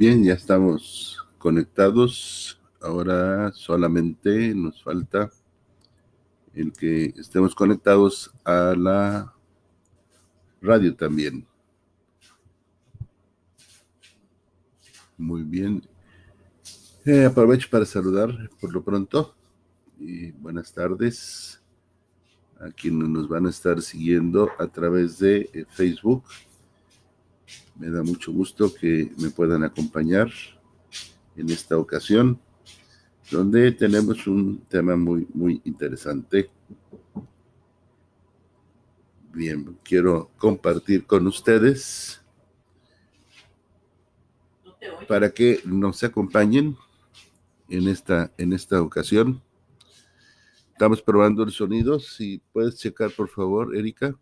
Bien, ya estamos conectados. Ahora solamente nos falta el que estemos conectados a la radio también. Muy bien. Aprovecho para saludar por lo pronto. Y buenas tardes a quienes nos van a estar siguiendo a través de Facebook. Me da mucho gusto que me puedan acompañar en esta ocasión, donde tenemos un tema muy interesante. Bien, quiero compartir con ustedes para que nos acompañen en esta ocasión. Estamos probando el sonido. Si puedes checar, por favor, Erika,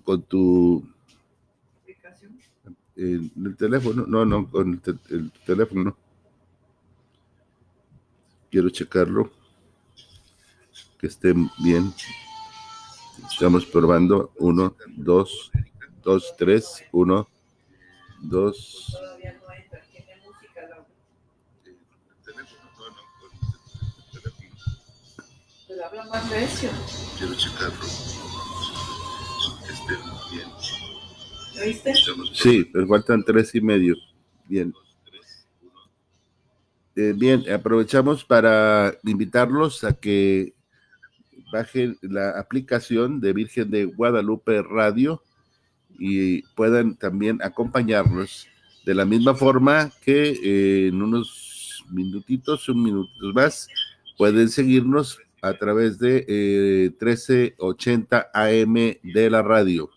con tu aplicación. El teléfono, no, con el teléfono. Quiero checarlo, que esté bien. Estamos probando. 1, 2, 3, 1, 2. Todavía no entra. ¿Tiene música, Laura? Pero habla más recio. Quiero checarlo. Que esté bien. ¿Lo viste? Sí, pero faltan 3:30. Bien. Bien, aprovechamos para invitarlos a que bajen la aplicación de Virgen de Guadalupe Radio y puedan también acompañarnos de la misma forma que en unos minutitos más, pueden seguirnos a través de 1380 AM de la radio.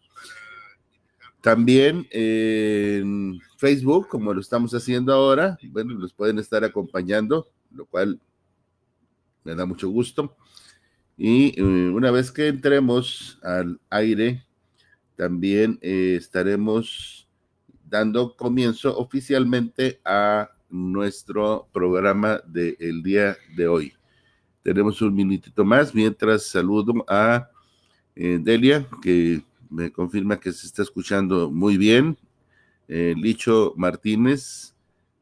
También en Facebook, como lo estamos haciendo ahora, bueno, nos pueden estar acompañando, lo cual me da mucho gusto. Y una vez que entremos al aire, también estaremos dando comienzo oficialmente a nuestro programa del día de hoy. Tenemos un minutito más mientras saludo a Delia, que me confirma que se está escuchando muy bien. Licho Martínez,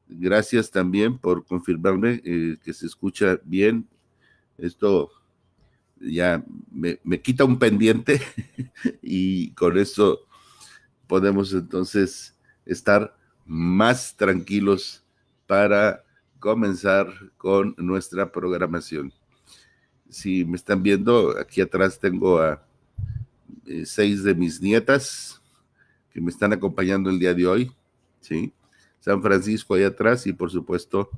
gracias también por confirmarme que se escucha bien. Esto ya me quita un pendiente y con eso podemos entonces estar más tranquilos para comenzar con nuestra programación. Si me están viendo, aquí atrás tengo a 6 de mis nietas que me están acompañando el día de hoy, ¿sí? San Francisco ahí atrás y por supuesto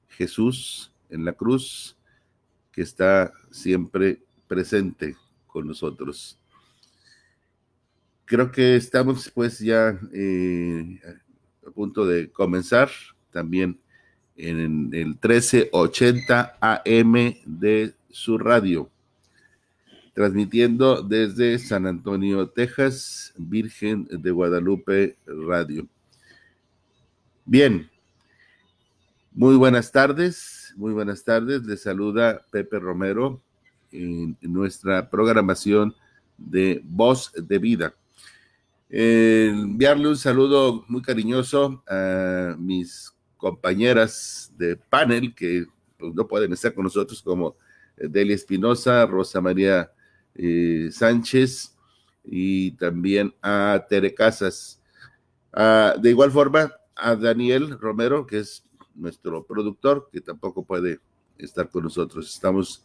Jesús en la cruz, que está siempre presente con nosotros. Creo que estamos pues ya a punto de comenzar también en el 1380 AM de su radio, transmitiendo desde San Antonio, Texas, Virgen de Guadalupe Radio. Bien, muy buenas tardes, les saluda Pepe Romero en nuestra programación de Voz de Vida. Enviarle un saludo muy cariñoso a mis compañeras de panel que pues, no pueden estar con nosotros, como Delia Espinosa, Rosa María Sánchez y también a Tere Casas. De igual forma, a Daniel Romero, que es nuestro productor, que tampoco puede estar con nosotros. Estamos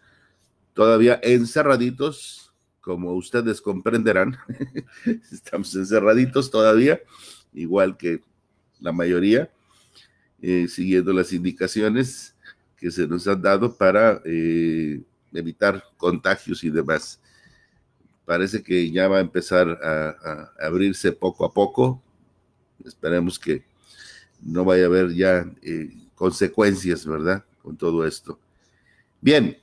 todavía encerraditos, como ustedes comprenderán. Estamos encerraditos todavía, igual que la mayoría, siguiendo las indicaciones que se nos han dado para evitar contagios y demás. Parece que ya va a empezar a abrirse poco a poco. Esperemos que no vaya a haber ya consecuencias, ¿verdad? Con todo esto. Bien,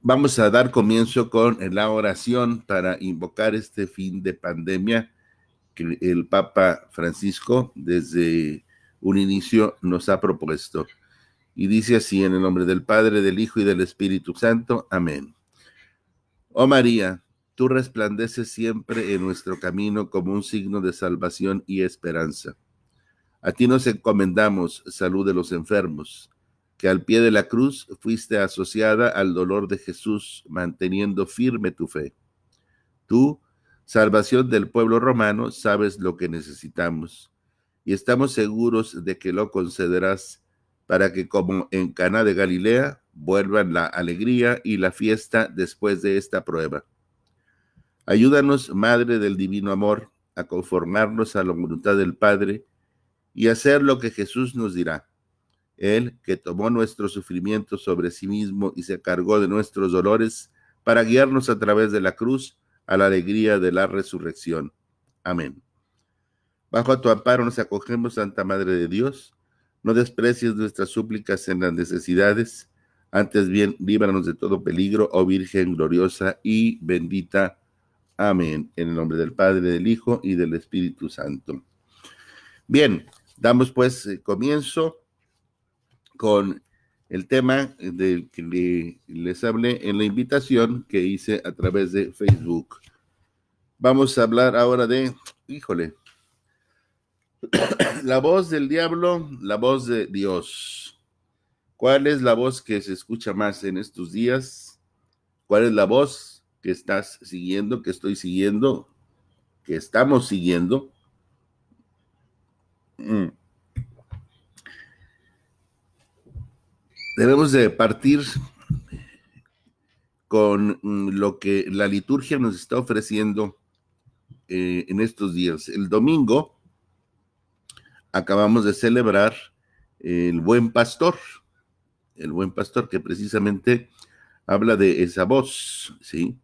vamos a dar comienzo con la oración para invocar este fin de pandemia que el Papa Francisco desde un inicio nos ha propuesto. Y dice así: en el nombre del Padre, del Hijo y del Espíritu Santo. Amén. Oh María, tú resplandeces siempre en nuestro camino como un signo de salvación y esperanza. A ti nos encomendamos, salud de los enfermos, que al pie de la cruz fuiste asociada al dolor de Jesús, manteniendo firme tu fe. Tú, salvación del pueblo romano, sabes lo que necesitamos, y estamos seguros de que lo concederás para que, como en Caná de Galilea, vuelvan la alegría y la fiesta después de esta prueba. Ayúdanos, Madre del Divino Amor, a conformarnos a la voluntad del Padre y hacer lo que Jesús nos dirá. Él, que tomó nuestro sufrimiento sobre sí mismo y se cargó de nuestros dolores para guiarnos a través de la cruz a la alegría de la resurrección. Amén. Bajo tu amparo nos acogemos, Santa Madre de Dios. No desprecies nuestras súplicas en las necesidades, antes bien, líbranos de todo peligro, oh Virgen gloriosa y bendita. Amén. En el nombre del Padre, del Hijo y del Espíritu Santo. Bien, damos pues comienzo con el tema del que les hablé en la invitación que hice a través de Facebook. Vamos a hablar ahora de, la voz del diablo, la voz de Dios. ¿Cuál es la voz que se escucha más en estos días? ¿Cuál es la voz que estás siguiendo, que estoy siguiendo, que estamos siguiendo? Debemos de partir con lo que la liturgia nos está ofreciendo en estos días. El domingo acabamos de celebrar el Buen Pastor que precisamente habla de esa voz, ¿sí?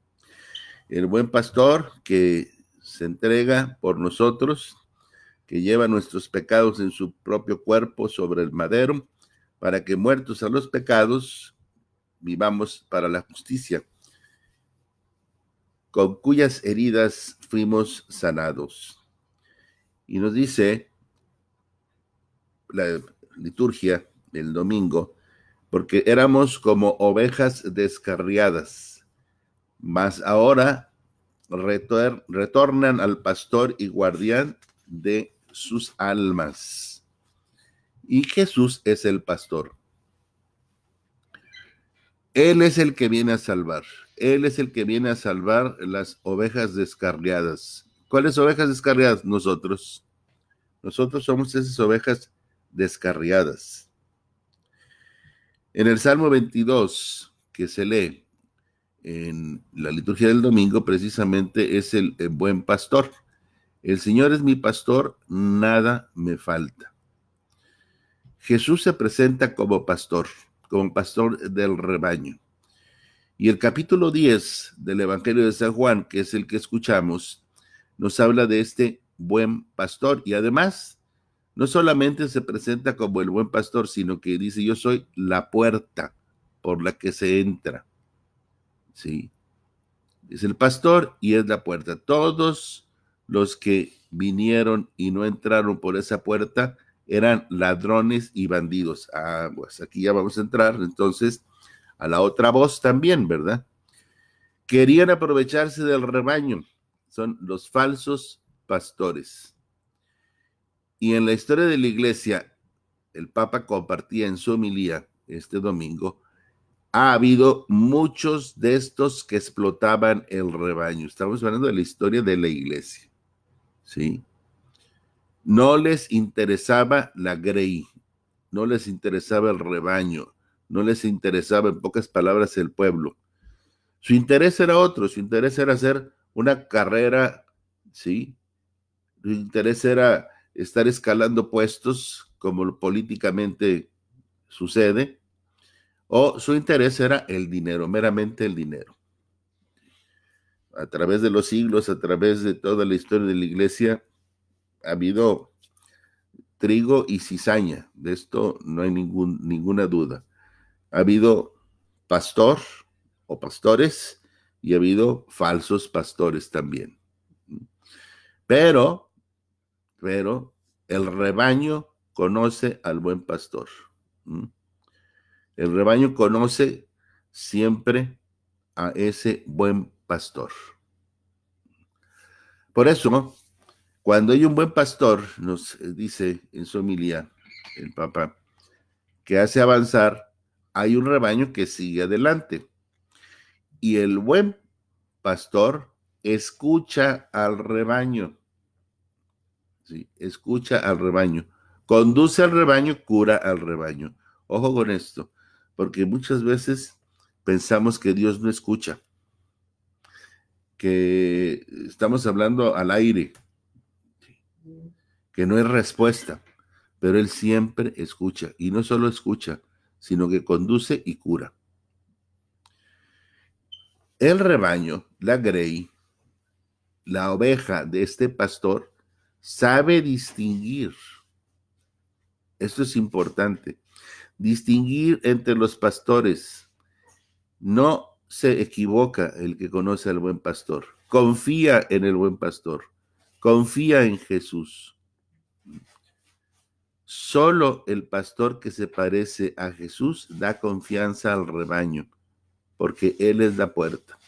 El Buen Pastor que se entrega por nosotros, que lleva nuestros pecados en su propio cuerpo sobre el madero, para que muertos a los pecados, vivamos para la justicia, con cuyas heridas fuimos sanados. Y nos dice la liturgia del domingo, porque éramos como ovejas descarriadas, mas ahora retornan al pastor y guardián de sus almas. Y Jesús es el pastor. Él es el que viene a salvar. Él es el que viene a salvar las ovejas descarriadas. ¿Cuáles ovejas descarriadas? Nosotros. Nosotros somos esas ovejas descarriadas. En el Salmo 22, que se lee en la liturgia del domingo, precisamente es el buen pastor. El Señor es mi pastor, nada me falta. Jesús se presenta como pastor del rebaño. Y el capítulo 10 del Evangelio de San Juan, que es el que escuchamos, nos habla de este buen pastor. Y además, no solamente se presenta como el buen pastor, sino que dice, yo soy la puerta por la que se entra. Sí. Es el pastor y es la puerta. Todos los que vinieron y no entraron por esa puerta eran ladrones y bandidos. Pues aquí ya vamos a entrar entonces a la otra voz también, ¿verdad? Querían aprovecharse del rebaño. Son los falsos pastores. Y en la historia de la iglesia, el Papa compartía en su homilía este domingo, ha habido muchos de estos que explotaban el rebaño. Estamos hablando de la historia de la iglesia, ¿sí? No les interesaba la grey, no les interesaba el rebaño, no les interesaba, en pocas palabras, el pueblo. Su interés era otro, su interés era hacer una carrera, ¿sí? Su interés era estar escalando puestos, como políticamente sucede, o su interés era el dinero, meramente el dinero. A través de los siglos, a través de toda la historia de la iglesia, ha habido trigo y cizaña, de esto no hay ninguna duda. Ha habido pastor o pastores y ha habido falsos pastores también. Pero el rebaño conoce al buen pastor. El rebaño conoce siempre a ese buen pastor. Por eso, cuando hay un buen pastor, nos dice en su homilía el Papa, que hace avanzar, hay un rebaño que sigue adelante. Y el buen pastor escucha al rebaño. Sí, escucha al rebaño. Conduce al rebaño, cura al rebaño. Ojo con esto, porque muchas veces pensamos que Dios no escucha, que estamos hablando al aire, que no hay respuesta, pero Él siempre escucha, y no solo escucha, sino que conduce y cura. El rebaño, la grey, la oveja de este pastor, sabe distinguir. Esto es importante. Distinguir entre los pastores. No se equivoca el que conoce al buen pastor. Confía en el buen pastor. Confía en Jesús. Solo el pastor que se parece a Jesús da confianza al rebaño, porque Él es la puerta.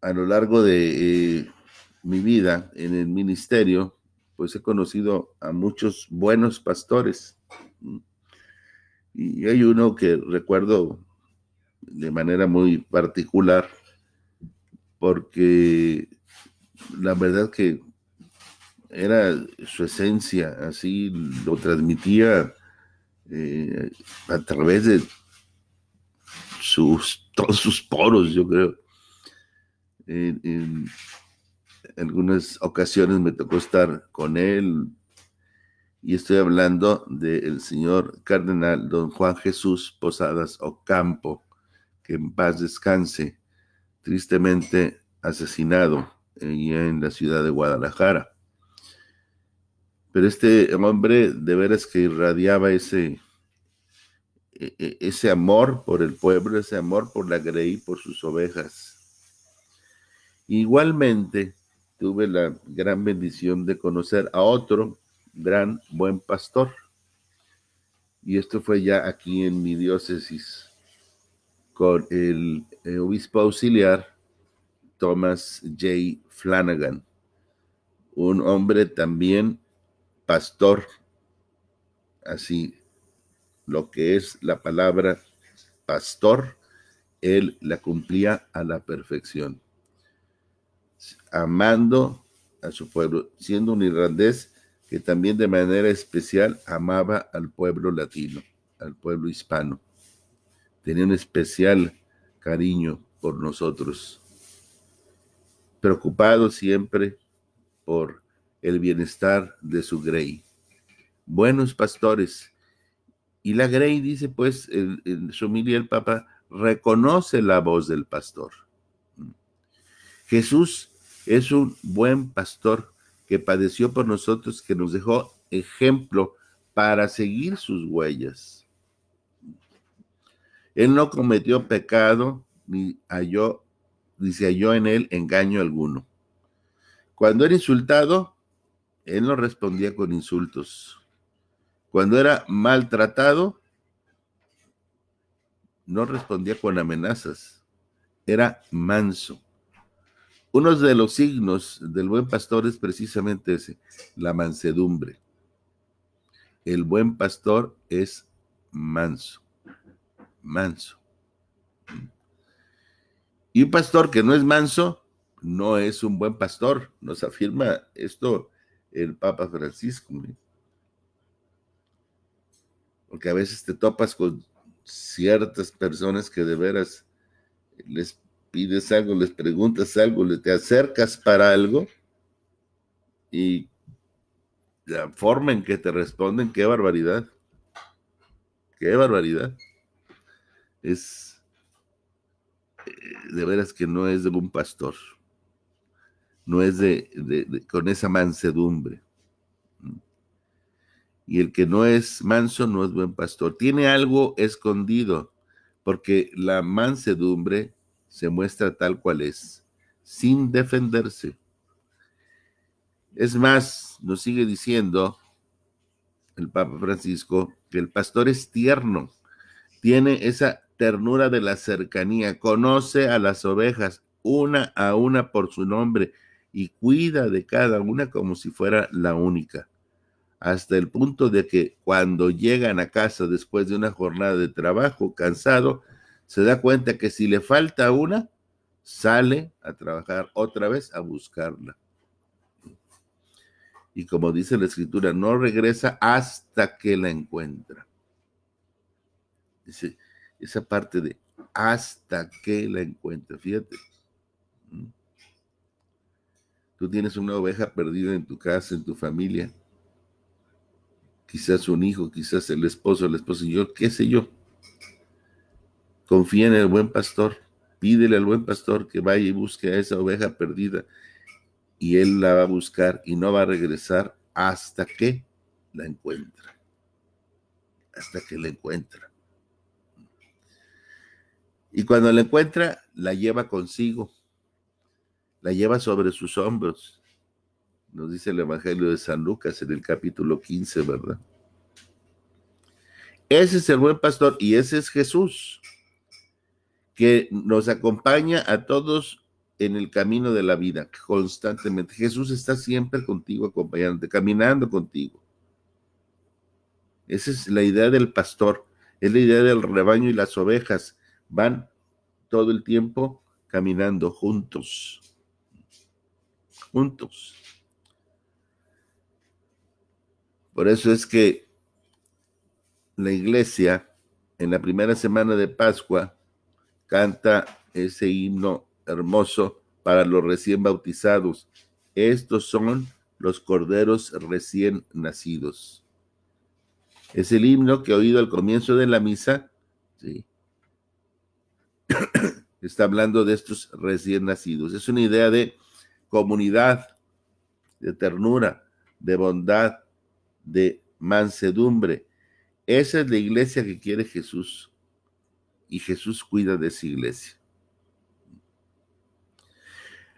A lo largo de mi vida en el ministerio, pues he conocido a muchos buenos pastores. Y hay uno que recuerdo de manera muy particular, porque la verdad que era su esencia, así lo transmitía a través de todos sus poros, yo creo. En algunas ocasiones me tocó estar con él, y estoy hablando del señor cardenal don Juan Jesús Posadas Ocampo, que en paz descanse, tristemente asesinado en la ciudad de Guadalajara. Pero este hombre de veras que irradiaba ese amor por el pueblo, ese amor por la grey, por sus ovejas. Igualmente tuve la gran bendición de conocer a otro gran buen pastor, y esto fue ya aquí en mi diócesis, con el obispo auxiliar Thomas J. Flanagan, un hombre también pastor, así lo que es la palabra pastor, él la cumplía a la perfección, amando a su pueblo, siendo un irlandés que también de manera especial amaba al pueblo latino, al pueblo hispano. Tenía un especial cariño por nosotros, preocupado siempre por el bienestar de su grey. Buenos pastores. Y la grey, dice pues en su homilia el Papa, reconoce la voz del pastor. Jesús es un buen pastor que padeció por nosotros, que nos dejó ejemplo para seguir sus huellas. Él no cometió pecado, ni se halló en él engaño alguno. Cuando era insultado, él no respondía con insultos. Cuando era maltratado, no respondía con amenazas. Era manso. Uno de los signos del buen pastor es precisamente ese, la mansedumbre. El buen pastor es manso. Manso. Y un pastor que no es manso, no es un buen pastor. Nos afirma esto el Papa Francisco. Porque a veces te topas con ciertas personas que de veras les pides algo, les preguntas algo, te acercas para algo, y la forma en que te responden, qué barbaridad. Qué barbaridad. Es de veras que no es de un pastor. No es con esa mansedumbre. Y el que no es manso no es buen pastor. Tiene algo escondido, porque la mansedumbre se muestra tal cual es, sin defenderse. Es más, nos sigue diciendo el Papa Francisco que el pastor es tierno, tiene esa ternura de la cercanía, conoce a las ovejas, una a una por su nombre y cuida de cada una como si fuera la única, hasta el punto de que cuando llegan a casa después de una jornada de trabajo cansado, se da cuenta que si le falta una, sale a trabajar otra vez a buscarla. Y como dice la escritura, no regresa hasta que la encuentra. Dice, esa parte de hasta que la encuentra, fíjate. Tú tienes una oveja perdida en tu casa, en tu familia. Quizás un hijo, quizás el esposo, la esposa, y yo, qué sé yo. Confía en el buen pastor. Pídele al buen pastor que vaya y busque a esa oveja perdida. Y él la va a buscar y no va a regresar hasta que la encuentra. Hasta que la encuentra. Y cuando la encuentra, la lleva consigo. La lleva sobre sus hombros. Nos dice el Evangelio de San Lucas en el capítulo 15, ¿verdad? Ese es el buen pastor y ese es Jesús, que nos acompaña a todos en el camino de la vida, constantemente. Jesús está siempre contigo, acompañándote, caminando contigo. Esa es la idea del pastor, es la idea del rebaño y las ovejas. Van todo el tiempo caminando juntos. Juntos. Por eso es que la iglesia, en la primera semana de Pascua, canta ese himno hermoso para los recién bautizados. Estos son los corderos recién nacidos. Es el himno que he oído al comienzo de la misa, ¿sí? Está hablando de estos recién nacidos. Es una idea de comunidad, de ternura, de bondad, de mansedumbre. Esa es la iglesia que quiere Jesús. Y Jesús cuida de esa iglesia.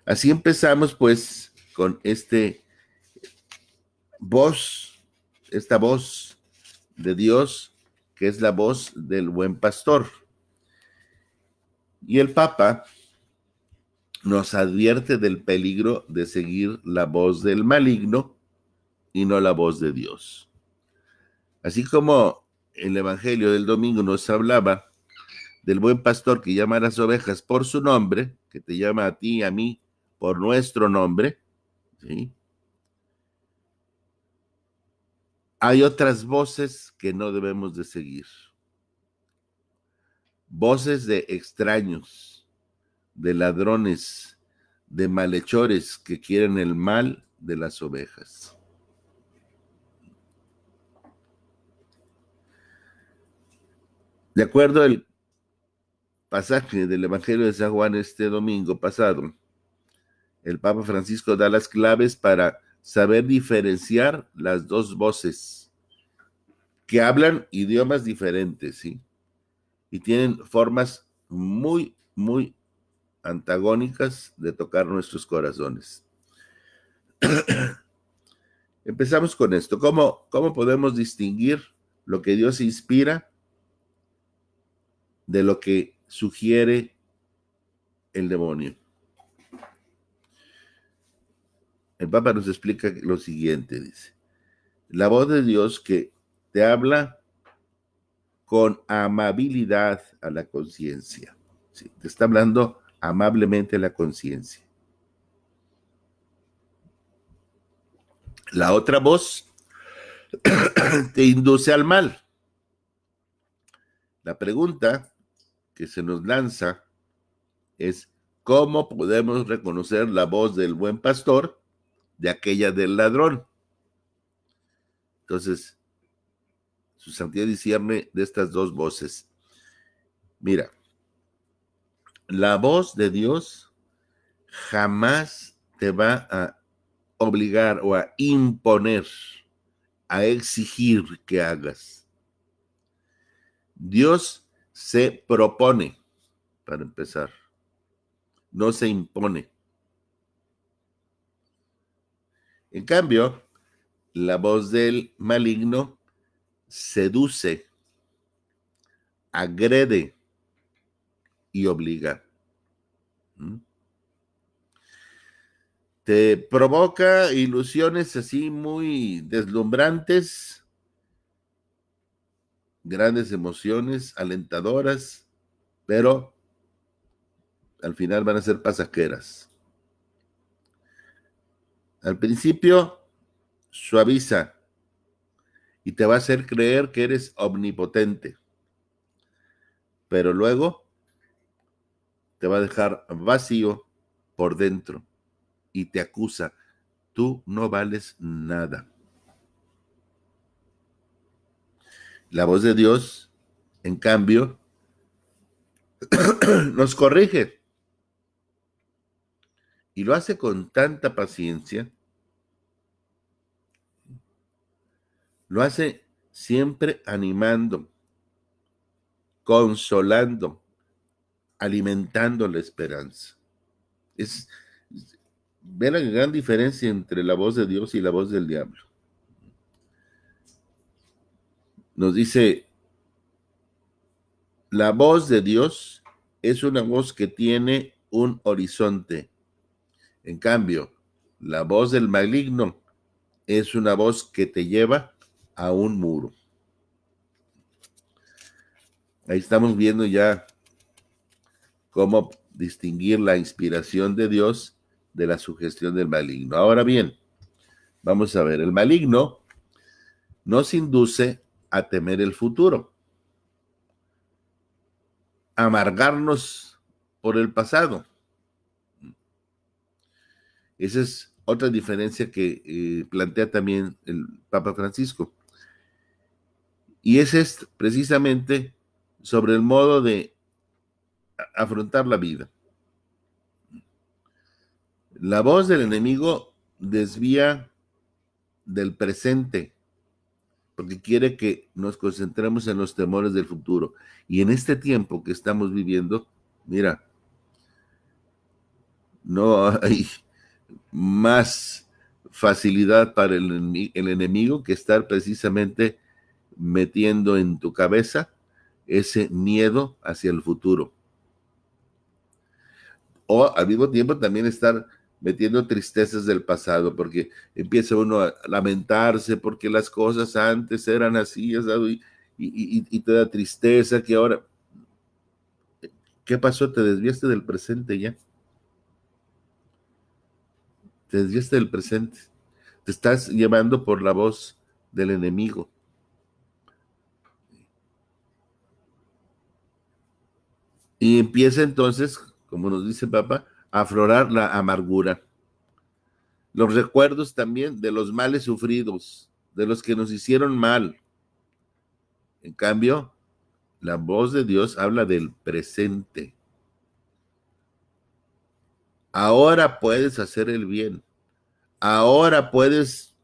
Así empezamos pues con esta voz de Dios, que es la voz del buen pastor. Y el Papa nos advierte del peligro de seguir la voz del maligno y no la voz de Dios. Así como el Evangelio del domingo nos hablaba del buen pastor que llama a las ovejas por su nombre, que te llama a ti y a mí por nuestro nombre, ¿sí? Hay otras voces que no debemos de seguir. Voces de extraños, de ladrones, de malhechores que quieren el mal de las ovejas. De acuerdo al pasaje del Evangelio de San Juan este domingo pasado, el Papa Francisco da las claves para saber diferenciar las dos voces que hablan idiomas diferentes, ¿sí? Y tienen formas muy, muy antagónicas de tocar nuestros corazones. Empezamos con esto. ¿Cómo podemos distinguir lo que Dios inspira de lo que sugiere el demonio? El Papa nos explica lo siguiente, dice: la voz de Dios que te habla con amabilidad a la conciencia. ¿Sí? Te está hablando amablemente a la conciencia. La otra voz te induce al mal. La pregunta que se nos lanza es: ¿cómo podemos reconocer la voz del buen pastor de aquella del ladrón? Entonces, su santidad discierne de estas dos voces. Mira, la voz de Dios jamás te va a obligar o a imponer, a exigir que hagas. Dios se propone, para empezar, no se impone. En cambio, la voz del maligno seduce, agrede y obliga. te provoca ilusiones así muy deslumbrantes, grandes emociones, alentadoras, pero al final van a ser pasajeras. Al principio suaviza y te va a hacer creer que eres omnipotente, pero luego te va a dejar vacío por dentro y te acusa, tú no vales nada. La voz de Dios, en cambio, nos corrige y lo hace con tanta paciencia, lo hace siempre animando, consolando, alimentando la esperanza. Es ver la gran diferencia entre la voz de Dios y la voz del diablo. Nos dice, la voz de Dios es una voz que tiene un horizonte. En cambio, la voz del maligno es una voz que te lleva a un muro. Ahí estamos viendo ya cómo distinguir la inspiración de Dios de la sugestión del maligno. Ahora bien, vamos a ver, el maligno nos induce a temer el futuro, a amargarnos por el pasado. Esa es otra diferencia que plantea también el Papa Francisco. Y ese es precisamente sobre el modo de afrontar la vida. La voz del enemigo desvía del presente, porque quiere que nos concentremos en los temores del futuro. Y en este tiempo que estamos viviendo, mira, no hay más facilidad para el enemigo que estar precisamente metiendo en tu cabeza ese miedo hacia el futuro. O al mismo tiempo también estar metiendo tristezas del pasado, porque empieza uno a lamentarse porque las cosas antes eran así, y te da tristeza que ahora, ¿qué pasó? Te desviaste del presente ya. Te desviaste del presente. Te estás llevando por la voz del enemigo. Y empieza entonces, como nos dice Papa, a aflorar la amargura. Los recuerdos también de los males sufridos, de los que nos hicieron mal. En cambio, la voz de Dios habla del presente. Ahora puedes hacer el bien. Ahora puedes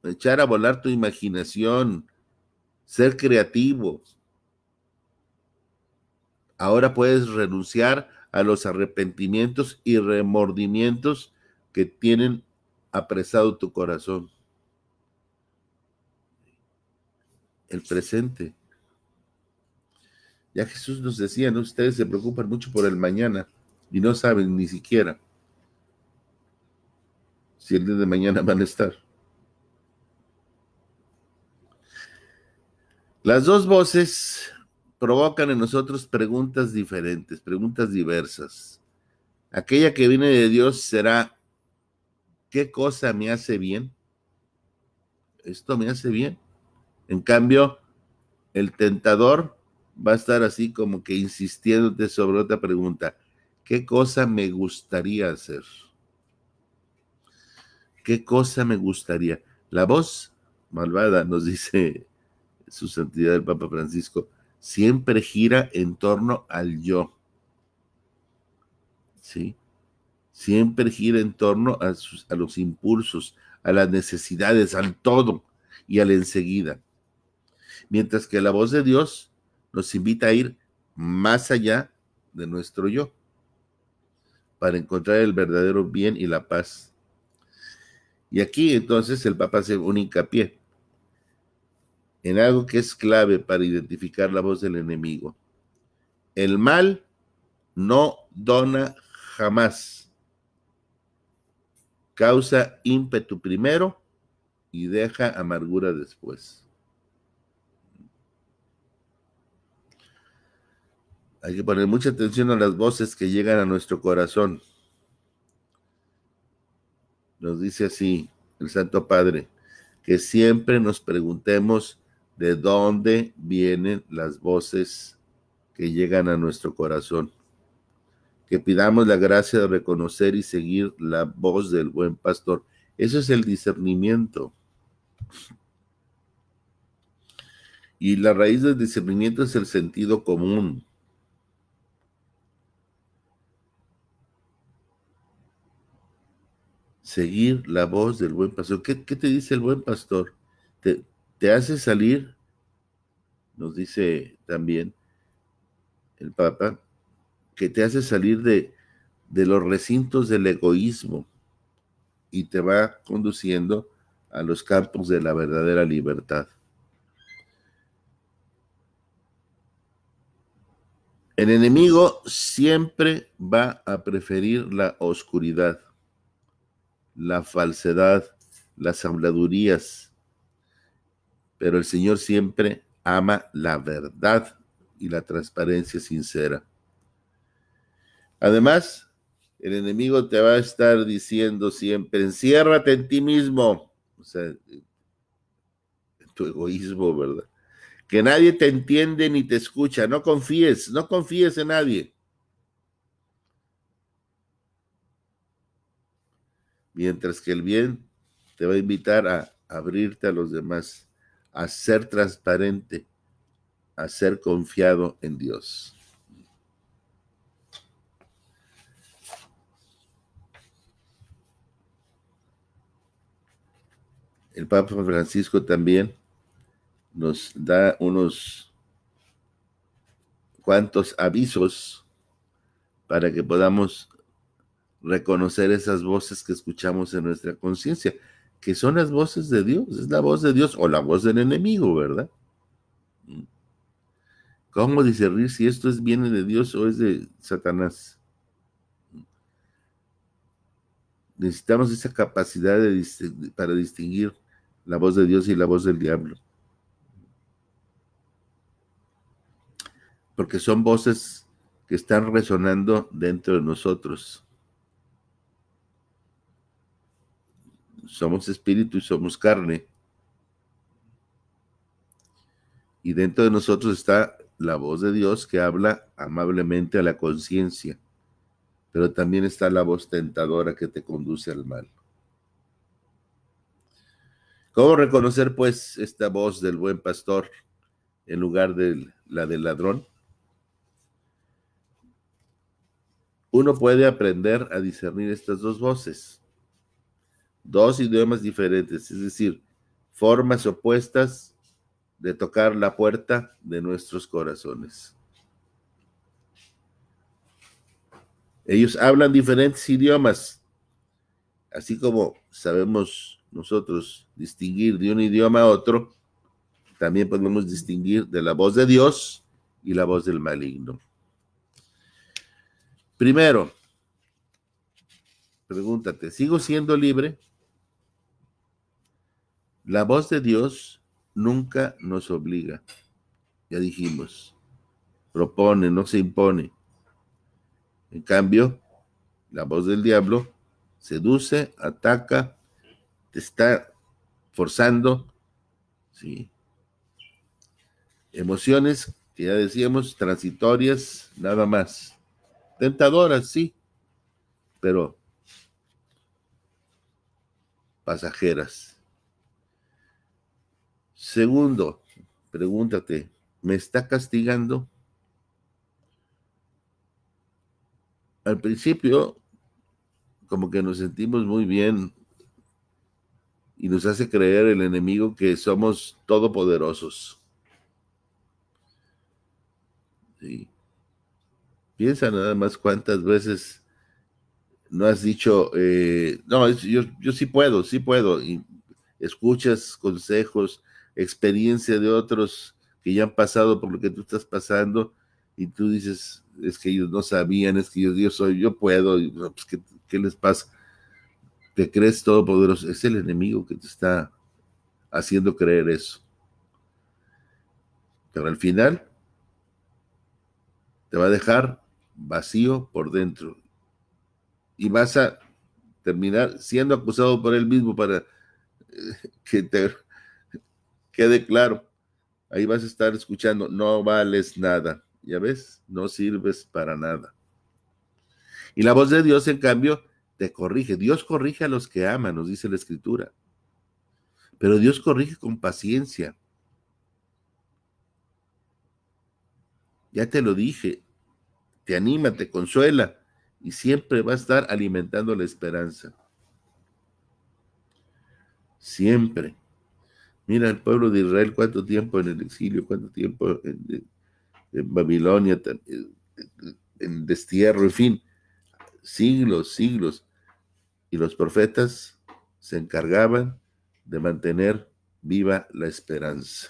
echar a volar tu imaginación, ser creativo. Ahora puedes renunciar a los arrepentimientos y remordimientos que tienen apresado tu corazón. El presente. Ya Jesús nos decía, ¿no? Ustedes se preocupan mucho por el mañana y no saben ni siquiera si el día de mañana van a estar. Las dos voces provocan en nosotros preguntas diferentes, preguntas diversas. Aquella que viene de Dios será, ¿qué cosa me hace bien? ¿Esto me hace bien? En cambio, el tentador va a estar así como que insistiéndote sobre otra pregunta. ¿Qué cosa me gustaría hacer? ¿Qué cosa me gustaría? La voz malvada, nos dice su santidad el Papa Francisco, siempre gira en torno al yo. ¿Sí? Siempre gira en torno a los impulsos, a las necesidades, al todo y al enseguida. Mientras que la voz de Dios nos invita a ir más allá de nuestro yo, para encontrar el verdadero bien y la paz. Y aquí entonces el Papa hace un hincapié en algo que es clave para identificar la voz del enemigo. El mal no dona jamás. causa ímpetu primero y deja amargura después. Hay que poner mucha atención a las voces que llegan a nuestro corazón. Nos dice así el Santo Padre, que siempre nos preguntemos de dónde vienen las voces que llegan a nuestro corazón. Que pidamos la gracia de reconocer y seguir la voz del buen pastor. Eso es el discernimiento. Y la raíz del discernimiento es el sentido común. Seguir la voz del buen pastor. ¿Qué te dice el buen pastor? Te hace salir, nos dice también el Papa, que te hace salir de los recintos del egoísmo y te va conduciendo a los campos de la verdadera libertad. El enemigo siempre va a preferir la oscuridad, la falsedad, las habladurías, pero el Señor siempre ama la verdad y la transparencia sincera. Además, el enemigo te va a estar diciendo siempre, enciérrate en ti mismo, o sea, en tu egoísmo, ¿verdad? Que nadie te entiende ni te escucha, no confíes en nadie. Mientras que el bien te va a invitar a abrirte a los demás, a ser transparente, a ser confiado en Dios. El Papa Francisco también nos da unos cuantos avisos para que podamos reconocer esas voces que escuchamos en nuestra conciencia, que son las voces de Dios, es la voz de Dios o la voz del enemigo, ¿verdad? ¿Cómo discernir si esto viene de Dios o es de Satanás? Necesitamos esa capacidad para distinguir la voz de Dios y la voz del diablo. Porque son voces que están resonando dentro de nosotros. Somos espíritu y somos carne. Y dentro de nosotros está la voz de Dios que habla amablemente a la conciencia. Pero también está la voz tentadora que te conduce al mal. ¿Cómo reconocer, pues, esta voz del buen pastor en lugar de la del ladrón? Uno puede aprender a discernir estas dos voces, dos idiomas diferentes, es decir, formas opuestas de tocar la puerta de nuestros corazones. Ellos hablan diferentes idiomas, así como sabemos nosotros distinguir de un idioma a otro, también podemos distinguir de la voz de Dios y la voz del maligno. Primero, pregúntate, ¿sigo siendo libre? La voz de Dios nunca nos obliga, ya dijimos, propone, no se impone. En cambio, la voz del diablo seduce, ataca, te está forzando, ¿sí? Emociones que ya decíamos, transitorias, nada más. Tentadoras, sí, pero pasajeras. Segundo, pregúntate, ¿me está castigando? Al principio, como que nos sentimos muy bien y nos hace creer el enemigo que somos todopoderosos. Sí. Piensa nada más cuántas veces no has dicho, no, yo sí puedo, y escuchas consejos, experiencia de otros que ya han pasado por lo que tú estás pasando, y tú dices, es que ellos no sabían, es que yo puedo, y, no, pues, ¿qué les pasa? te crees todopoderoso. Es el enemigo que te está haciendo creer eso. Pero al final te va a dejar vacío por dentro y vas a terminar siendo acusado por él mismo para que te quede claro. Ahí vas a estar escuchando, no vales nada. Ya ves, no sirves para nada. Y la voz de Dios, en cambio, te corrige. Dios corrige a los que aman, nos dice la Escritura. Pero Dios corrige con paciencia. Ya te lo dije, te anima, te consuela y siempre va a estar alimentando la esperanza. Siempre. Mira el pueblo de Israel, cuánto tiempo en el exilio, cuánto tiempo en Babilonia, en destierro, en fin, siglos, siglos. Y los profetas se encargaban de mantener viva la esperanza.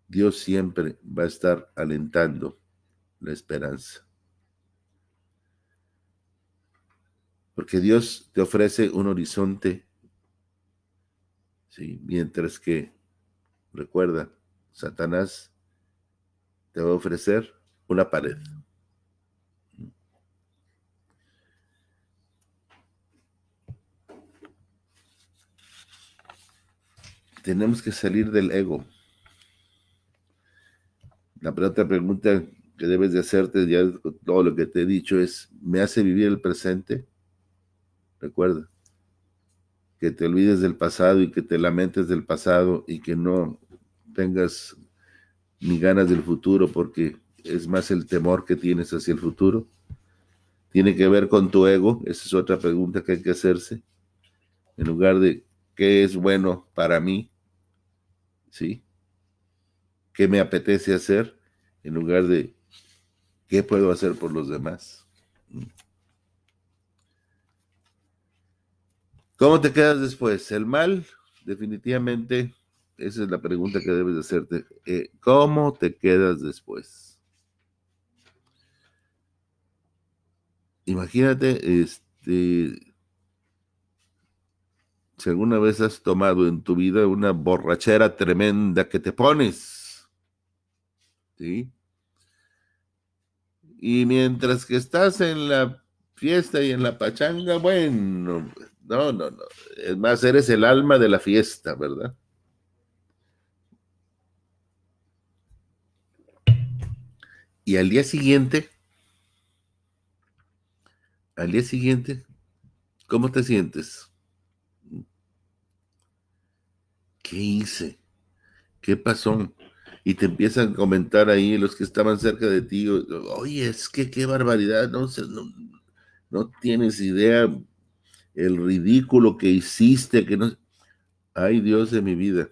Dios siempre va a estar alentando la esperanza. Porque Dios te ofrece un horizonte, ¿sí? Mientras que, recuerda, Satanás te va a ofrecer una pared. Tenemos que salir del ego. La otra pregunta que debes de hacerte, ya con todo lo que te he dicho, es, ¿me hace vivir el presente? Recuerda, que te olvides del pasado y que te lamentes del pasado y que no tengas ni ganas del futuro, porque es más el temor que tienes hacia el futuro. Tiene que ver con tu ego, esa es otra pregunta que hay que hacerse, en lugar de qué es bueno para mí, ¿sí? ¿Qué me apetece hacer? En lugar de qué puedo hacer por los demás. ¿Cómo te quedas después? ¿El mal? Definitivamente, esa es la pregunta que debes de hacerte. ¿Cómo te quedas después? Imagínate, si alguna vez has tomado en tu vida una borrachera tremenda que te pones, ¿sí? Y mientras que estás en la fiesta y en la pachanga, bueno, no. Es más, eres el alma de la fiesta, ¿verdad? Y al día siguiente, ¿cómo te sientes? ¿Qué hice? ¿Qué pasó? Y te empiezan a comentar ahí los que estaban cerca de ti, oye, es que qué barbaridad, no tienes idea el ridículo que hiciste, que no... Ay, Dios de mi vida,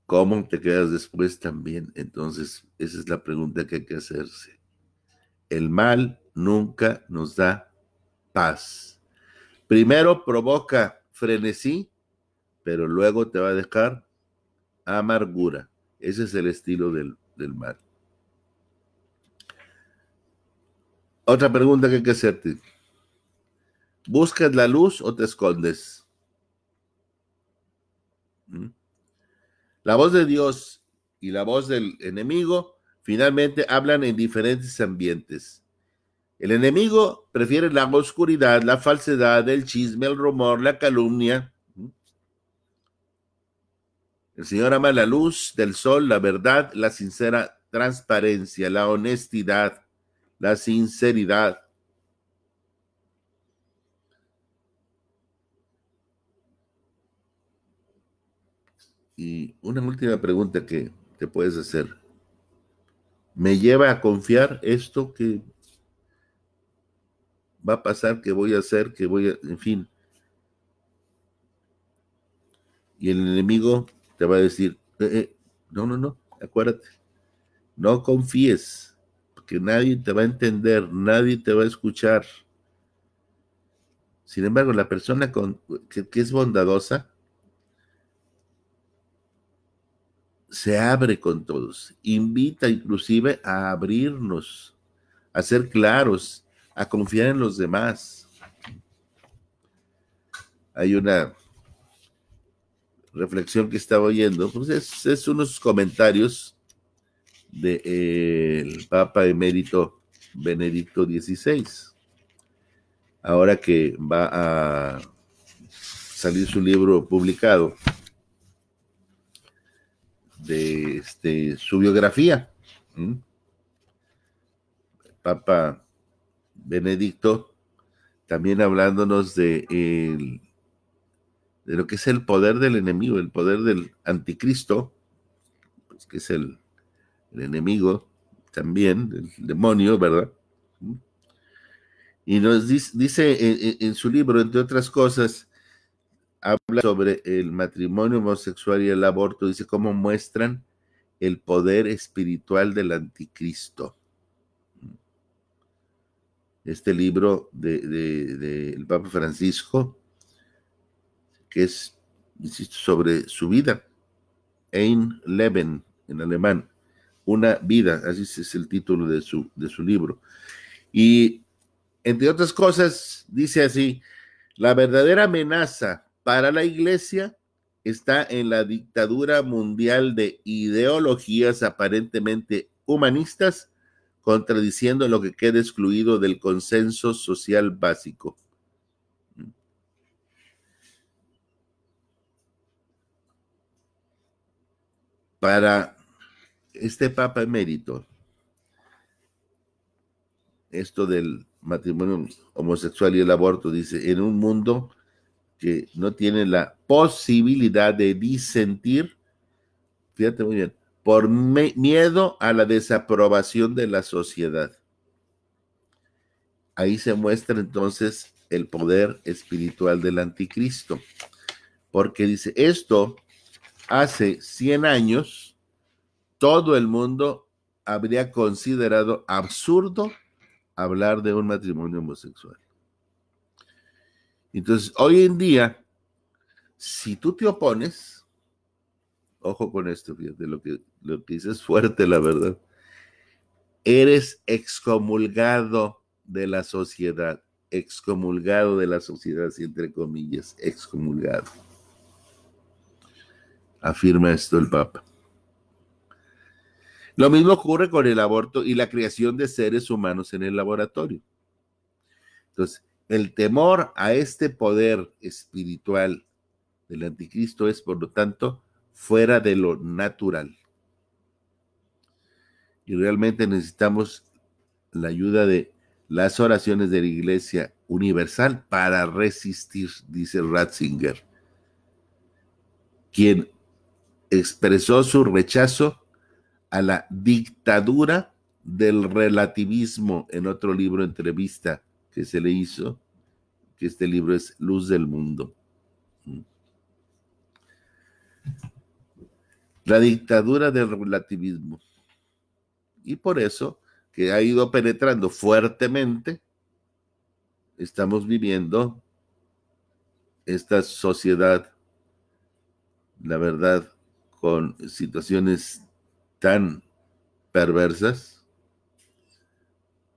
¿cómo te quedas después también? Entonces, esa es la pregunta que hay que hacerse. El mal nunca nos da paz. Primero provoca frenesí, pero luego te va a dejar amargura. Ese es el estilo del mal. Otra pregunta que hay que hacerte. ¿Buscas la luz o te escondes? ¿Mm? La voz de Dios y la voz del enemigo finalmente hablan en diferentes ambientes. El enemigo prefiere la oscuridad, la falsedad, el chisme, el rumor, la calumnia. El Señor ama la luz del sol, la verdad, la sincera transparencia, la honestidad, la sinceridad. Y una última pregunta que te puedes hacer. ¿Me lleva a confiar esto que va a pasar, que voy a hacer, que voy a, en fin? Y el enemigo te va a decir, no, acuérdate, no confíes, porque nadie te va a entender, nadie te va a escuchar. Sin embargo, la persona que es bondadosa se abre con todos, invita inclusive a abrirnos, a ser claros, a confiar en los demás. Hay una reflexión que estaba oyendo, pues es unos comentarios del Papa Emérito Benedicto XVI, ahora que va a salir su libro publicado de su biografía. Papa Benedicto también hablándonos de lo que es el poder del enemigo, el poder del anticristo, pues que es el enemigo también, el demonio, ¿verdad? Y nos dice en su libro, entre otras cosas, habla sobre el matrimonio homosexual y el aborto, dice cómo muestran el poder espiritual del anticristo. Este libro del Papa Francisco, que es, insisto, sobre su vida, Ein Leben, en alemán, una vida, así es el título de su libro. Y entre otras cosas, dice así: la verdadera amenaza para la Iglesia está en la dictadura mundial de ideologías aparentemente humanistas, contradiciendo lo que queda excluido del consenso social básico. Para este Papa Emérito, esto del matrimonio homosexual y el aborto, dice, en un mundo que no tiene la posibilidad de disentir, fíjate muy bien, por miedo a la desaprobación de la sociedad. Ahí se muestra entonces el poder espiritual del anticristo, porque dice, esto hace 100 años, todo el mundo habría considerado absurdo hablar de un matrimonio homosexual. Entonces, hoy en día, si tú te opones, ojo con esto, fíjate, lo que dices es fuerte, la verdad, eres excomulgado de la sociedad, así entre comillas, excomulgado. Afirma esto el Papa. Lo mismo ocurre con el aborto y la creación de seres humanos en el laboratorio. Entonces, el temor a este poder espiritual del anticristo es, por lo tanto, fuera de lo natural. Y realmente necesitamos la ayuda de las oraciones de la Iglesia Universal para resistir, dice Ratzinger, quien expresó su rechazo a la dictadura del relativismo en otro libro, entrevista que se le hizo, que este libro es Luz del Mundo. La dictadura del relativismo. Y por eso, que ha ido penetrando fuertemente, estamos viviendo esta sociedad, la verdad, con situaciones tan perversas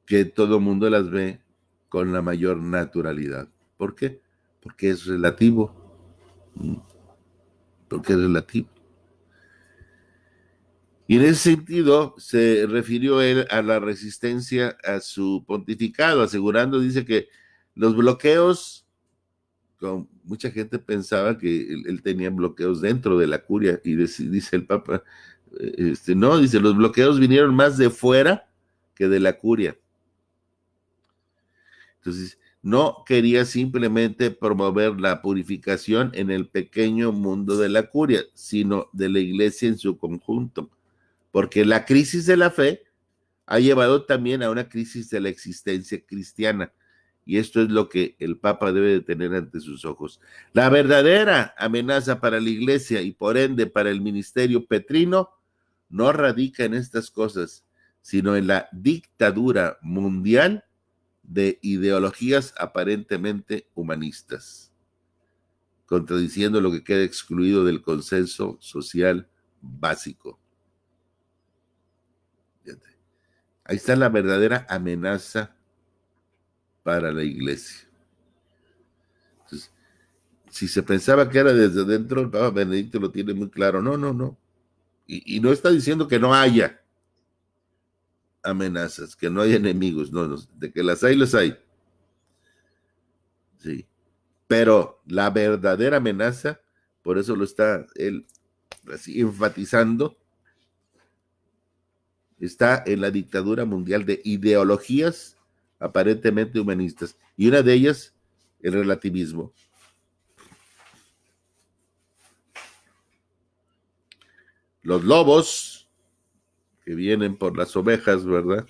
que todo el mundo las ve con la mayor naturalidad. ¿Por qué? Porque es relativo. Porque es relativo. Y en ese sentido se refirió él a la resistencia a su pontificado, asegurando, dice, que los bloqueos, mucha gente pensaba que él tenía bloqueos dentro de la curia, y dice el Papa, no, dice, los bloqueos vinieron más de fuera que de la curia. Entonces, no quería simplemente promover la purificación en el pequeño mundo de la curia, sino de la Iglesia en su conjunto, porque la crisis de la fe ha llevado también a una crisis de la existencia cristiana, y esto es lo que el Papa debe de tener ante sus ojos. La verdadera amenaza para la Iglesia y por ende para el ministerio petrino no radica en estas cosas, sino en la dictadura mundial de ideologías aparentemente humanistas, contradiciendo lo que queda excluido del consenso social básico. Ahí está la verdadera amenaza para la iglesia. Entonces, si se pensaba que era desde dentro, el Papa Benedicto lo tiene muy claro. No, no, no. Y no está diciendo que no haya amenazas, que no haya enemigos, no, no, de que las hay, las hay. Sí. Pero la verdadera amenaza, por eso lo está él así enfatizando, está en la dictadura mundial de ideologías aparentemente humanistas. Y una de ellas, el relativismo. Los lobos que vienen por las ovejas, ¿verdad?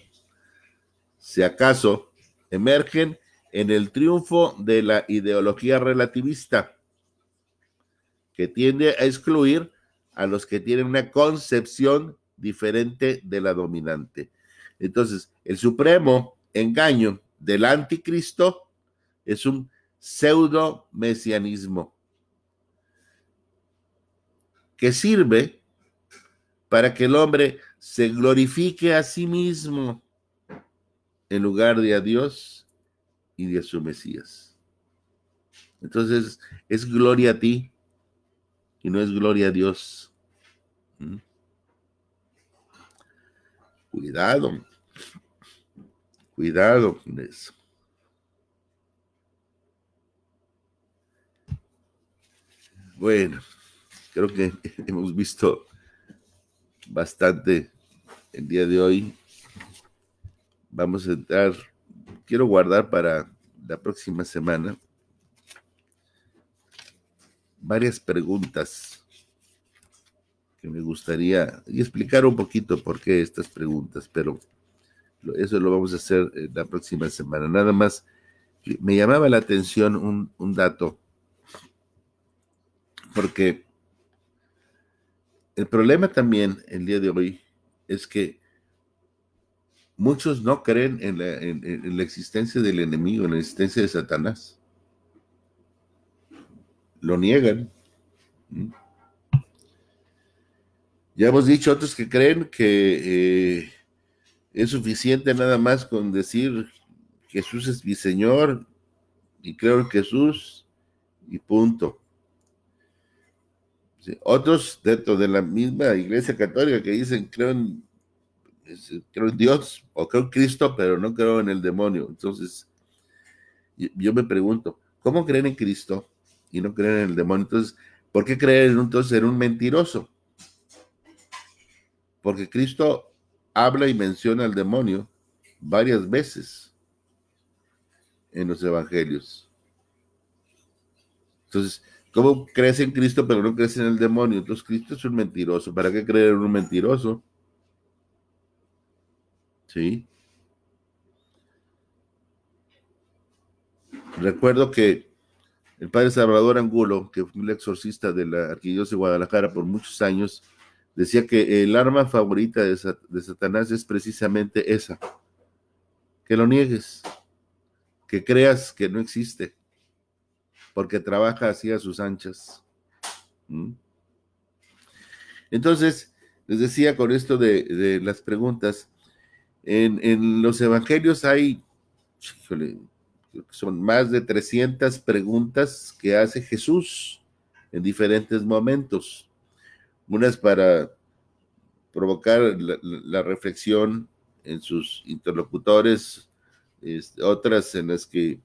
Si acaso emergen en el triunfo de la ideología relativista, que tiende a excluir a los que tienen una concepción diferente de la dominante. Entonces, el supremo engaño del anticristo es un pseudo mesianismo que sirve para que el hombre se glorifique a sí mismo en lugar de a Dios y de a su Mesías. Entonces, es gloria a ti y no es gloria a Dios. Cuidado, cuidado con eso. Bueno, creo que hemos visto bastante el día de hoy. Vamos a entrar, quiero guardar para la próxima semana varias preguntas que me gustaría y explicar un poquito por qué estas preguntas, pero eso lo vamos a hacer la próxima semana. Nada más, me llamaba la atención un dato, porque el problema también el día de hoy es que muchos no creen en la existencia del enemigo, en la existencia de Satanás. Lo niegan. Ya hemos dicho otros que creen que es suficiente nada más con decir Jesús es mi Señor y creo en Jesús y punto. Sí, otros dentro de la misma Iglesia Católica que dicen creo en Dios o creo en Cristo, pero no creo en el demonio. Entonces, yo me pregunto, ¿cómo creen en Cristo y no creen en el demonio? Entonces, ¿por qué creen entonces en un mentiroso? Porque Cristo habla y menciona al demonio varias veces en los evangelios. Entonces, ¿cómo crees en Cristo pero no crees en el demonio? Entonces, Cristo es un mentiroso. ¿Para qué creer en un mentiroso? Sí. Recuerdo que el padre Salvador Angulo, que fue el exorcista de la Arquidiócesis de Guadalajara por muchos años, decía que el arma favorita de Satanás es precisamente esa, que lo niegues, que creas que no existe, porque trabaja así a sus anchas. Entonces, les decía con esto de las preguntas, en los evangelios hay, híjole, son más de 300 preguntas que hace Jesús en diferentes momentos. Unas para provocar la reflexión en sus interlocutores, otras en las que,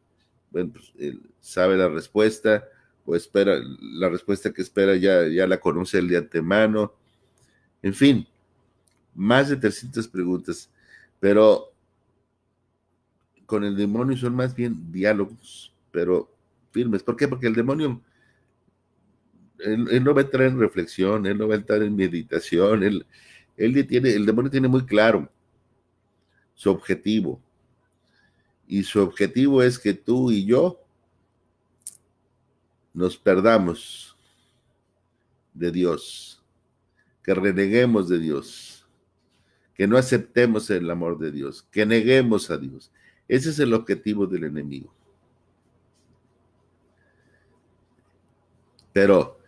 bueno, pues, él sabe la respuesta o espera, la respuesta que espera ya la conoce él de antemano. En fin, más de 300 preguntas, pero con el demonio son más bien diálogos, pero firmes. ¿Por qué? Porque el demonio, él no va a entrar en reflexión, él no va a entrar en meditación, el demonio tiene muy claro su objetivo, y su objetivo es que tú y yo nos perdamos de Dios, que reneguemos de Dios, que no aceptemos el amor de Dios, que neguemos a Dios. Ese es el objetivo del enemigo. Pero,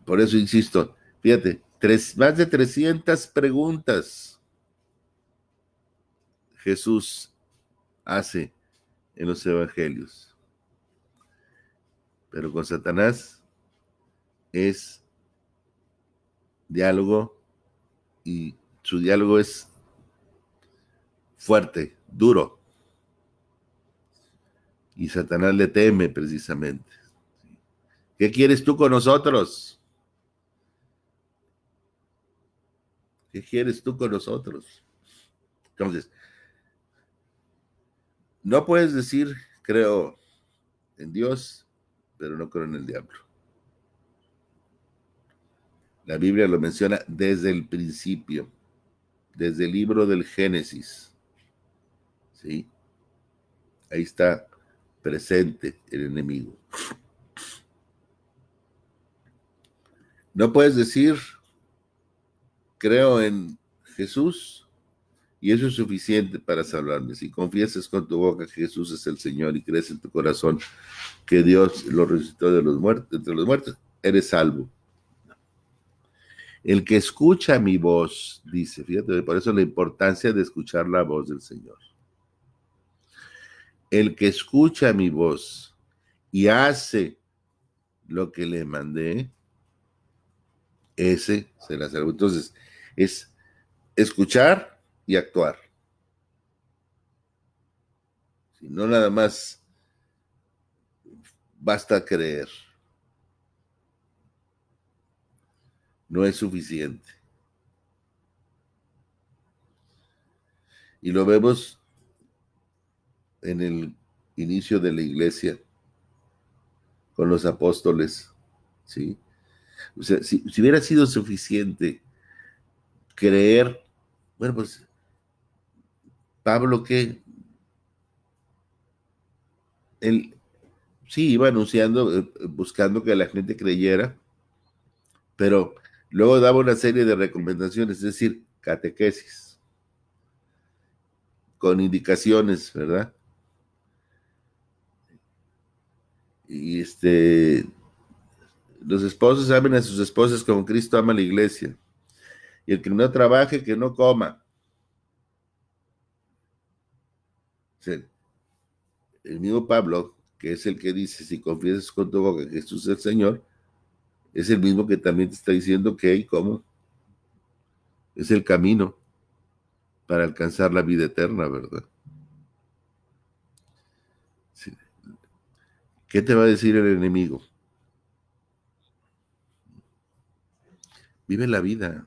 por eso insisto, fíjate, más de 300 preguntas Jesús hace en los evangelios. Pero con Satanás es diálogo, y su diálogo es fuerte, duro. Y Satanás le teme precisamente. ¿Qué quieres tú con nosotros? ¿Qué quieres tú con nosotros? Entonces, no puedes decir, creo en Dios, pero no creo en el diablo. La Biblia lo menciona desde el principio, desde el libro del Génesis. ¿Sí? Ahí está presente el enemigo. No puedes decir, creo en Jesús, y eso es suficiente para salvarme. Si confiesas con tu boca que Jesús es el Señor y crees en tu corazón que Dios lo resucitó de los muertos, entre los muertos, eres salvo. El que escucha mi voz, dice, fíjate, por eso la importancia de escuchar la voz del Señor. El que escucha mi voz y hace lo que le mandé, ese será salvo. Entonces, es escuchar y actuar. Si no, nada más basta creer. No es suficiente. Y lo vemos en el inicio de la iglesia con los apóstoles, ¿sí? O sea, si hubiera sido suficiente creer, bueno, pues Pablo, que él sí iba anunciando, buscando que la gente creyera, pero luego daba una serie de recomendaciones, es decir, catequesis, con indicaciones, ¿verdad? Y los esposos amen a sus esposas como Cristo ama a la iglesia. Y el que no trabaje, que no coma. O sea, el mismo Pablo, que es el que dice, si confiesas con tu boca que Jesús es el Señor, es el mismo que también te está diciendo que hay cómo. Es el camino para alcanzar la vida eterna, ¿verdad? Sí. ¿Qué te va a decir el enemigo? Vive la vida.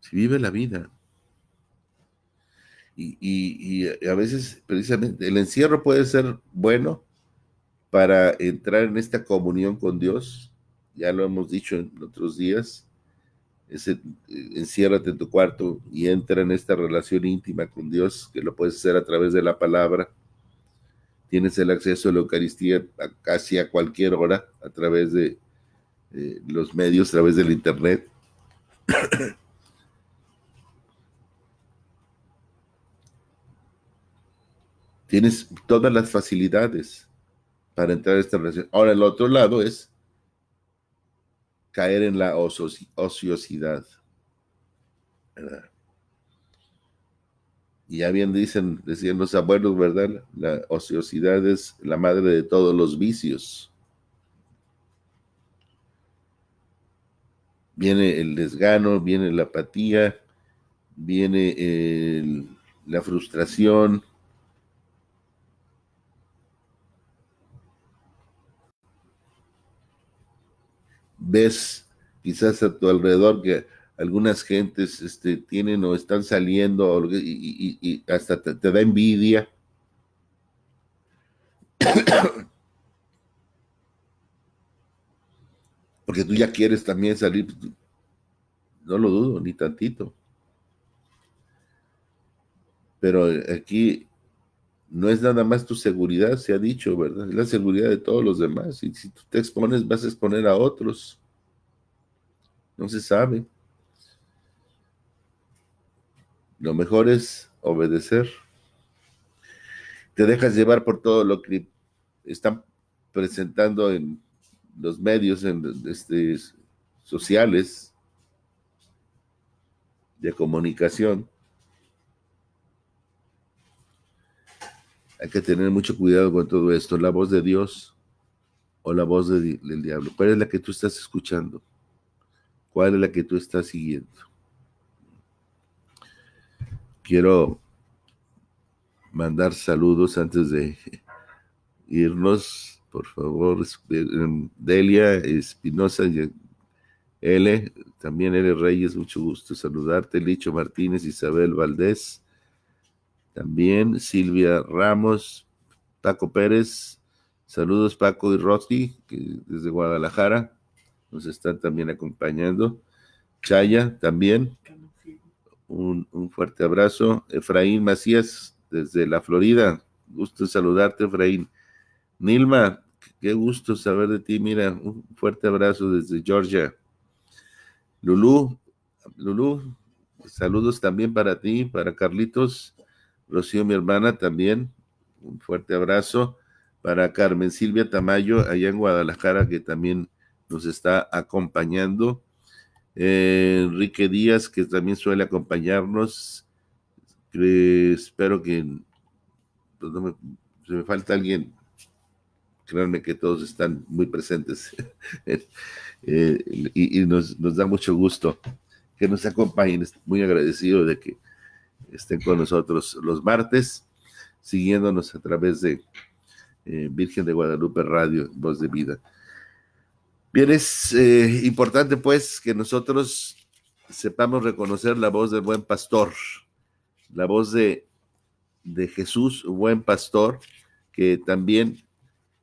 Si vive la vida. Y a veces, precisamente, el encierro puede ser bueno para entrar en esta comunión con Dios. Ya lo hemos dicho en otros días. Enciérrate en tu cuarto y entra en esta relación íntima con Dios, que lo puedes hacer a través de la palabra. Tienes el acceso a la Eucaristía casi a cualquier hora a través de los medios, a través del Internet. Tienes todas las facilidades para entrar a esta relación. Ahora, el otro lado es caer en la ociosidad, ¿verdad? Y ya bien decían los abuelos, ¿verdad? La ociosidad es la madre de todos los vicios. Viene el desgano, viene la apatía, viene la frustración. Ves quizás a tu alrededor que algunas gentes tienen o están saliendo y hasta te da envidia. Porque tú ya quieres también salir. No lo dudo, ni tantito. Pero aquí no es nada más tu seguridad, se ha dicho, ¿verdad? Es la seguridad de todos los demás. Y si tú te expones, vas a exponer a otros. No se sabe. Lo mejor es obedecer. Te dejas llevar por todo lo que están presentando en los medios sociales de comunicación. Hay que tener mucho cuidado con todo esto. La voz de Dios o la voz del diablo. ¿Cuál es la que tú estás escuchando? ¿Cuál es la que tú estás siguiendo? Quiero mandar saludos antes de irnos. Por favor, Delia Espinosa, L, también L Reyes, mucho gusto saludarte. Licho Martínez, Isabel Valdés, también Silvia Ramos, Paco Pérez, saludos Paco y Rosty, que desde Guadalajara nos están también acompañando. Chaya también, un fuerte abrazo. Efraín Macías, desde la Florida, gusto saludarte, Efraín. Nilma, qué gusto saber de ti, mira, un fuerte abrazo desde Georgia. Lulú, saludos también para ti, para Carlitos, Rocío, mi hermana, también, un fuerte abrazo para Carmen Silvia Tamayo, allá en Guadalajara, que también nos está acompañando. Enrique Díaz, que también suele acompañarnos. Espero que pues, se me falta alguien. Créanme que todos están muy presentes y nos da mucho gusto que nos acompañen. Estoy muy agradecido de que estén con nosotros los martes, siguiéndonos a través de Virgen de Guadalupe Radio, Voz de Vida. Bien, es importante pues que nosotros sepamos reconocer la voz del buen pastor, la voz de Jesús, buen pastor, que también,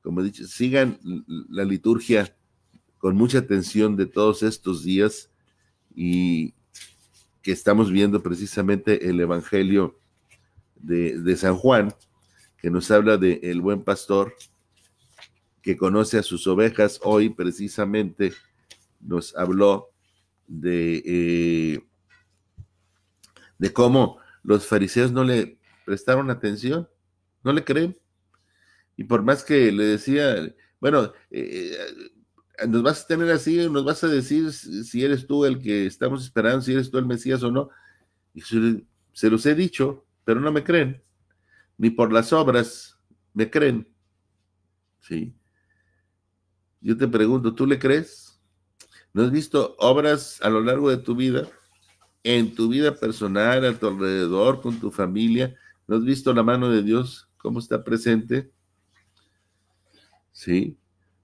como he dicho, sigan la liturgia con mucha atención de todos estos días y que estamos viendo precisamente el Evangelio de San Juan, que nos habla de el buen pastor que conoce a sus ovejas. Hoy precisamente nos habló de cómo los fariseos no le prestaron atención, no le creen, y por más que le decía, bueno, nos vas a tener así, nos vas a decir si eres tú el que estamos esperando, si eres tú el Mesías o no, y se los he dicho, pero no me creen, ni por las obras me creen, ¿sí? Yo te pregunto, ¿tú le crees? ¿No has visto obras a lo largo de tu vida? En tu vida personal, a tu alrededor, con tu familia, ¿no has visto la mano de Dios cómo está presente? ¿Sí?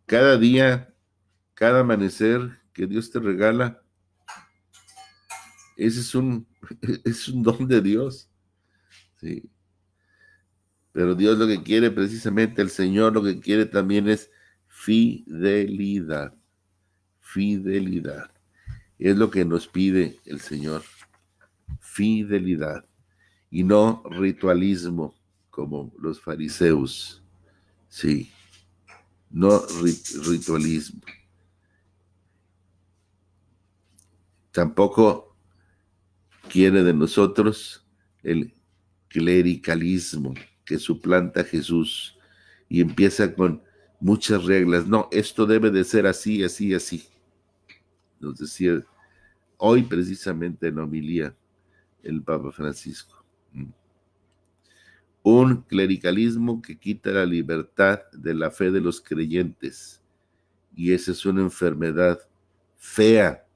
Cada día, cada amanecer que Dios te regala, ese es un don de Dios. ¿Sí? Pero Dios lo que quiere, precisamente el Señor lo que quiere también es fidelidad. Fidelidad. Es lo que nos pide el Señor. Fidelidad. Y no ritualismo como los fariseos. Sí. No ritualismo. Tampoco quiere de nosotros el clericalismo que suplanta a Jesús y empieza con muchas reglas. No, esto debe de ser así, así, así. Nos decía hoy precisamente en homilía el Papa Francisco. Un clericalismo que quita la libertad de la fe de los creyentes. Y esa es una enfermedad fea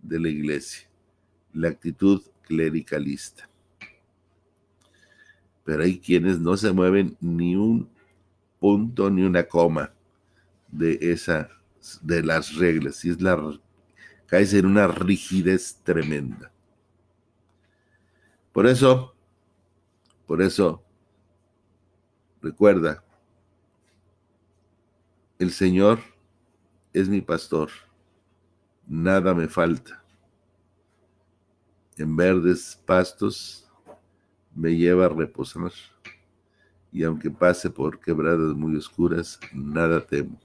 de la iglesia, la actitud clericalista. Pero hay quienes no se mueven ni un punto ni una coma de las reglas, y cae en una rigidez tremenda. Por eso, recuerda, el Señor es mi pastor, nada me falta. En verdes pastos me lleva a reposar, y aunque pase por quebradas muy oscuras, nada temo.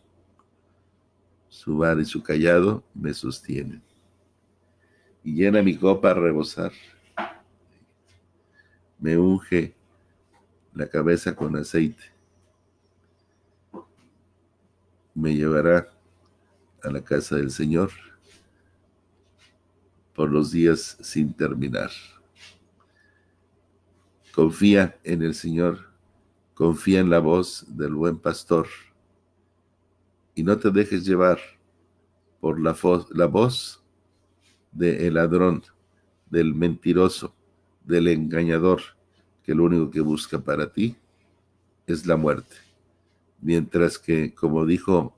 Su vara y su callado me sostienen, y llena mi copa a rebosar. Me unge la cabeza con aceite. Me llevará a la casa del Señor por los días sin terminar. Confía en el Señor confía en la voz del buen pastor y no te dejes llevar por la voz del ladrón, del mentiroso, del engañador, que lo único que busca para ti es la muerte. Mientras que, como dijo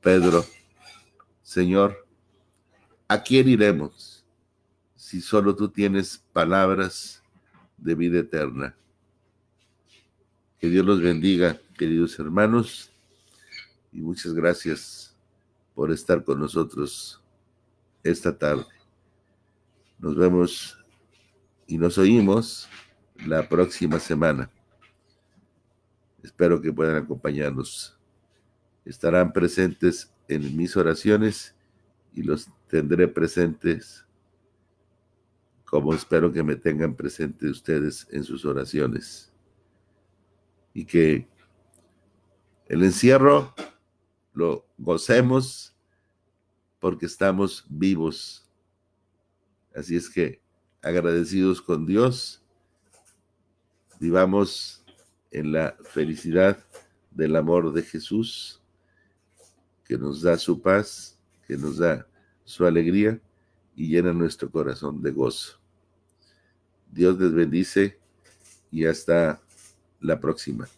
Pedro, Señor, ¿a quién iremos si solo tú tienes palabras de vida eterna? Que Dios los bendiga, queridos hermanos, y muchas gracias por estar con nosotros esta tarde. Nos vemos y nos oímos la próxima semana. Espero que puedan acompañarnos. Estarán presentes en mis oraciones y los tendré presentes como espero que me tengan presentes ustedes en sus oraciones. Y que el encierro lo gocemos porque estamos vivos. Así es que agradecidos con Dios, vivamos en la felicidad del amor de Jesús, que nos da su paz, que nos da su alegría y llena nuestro corazón de gozo. Dios les bendice y hasta la próxima.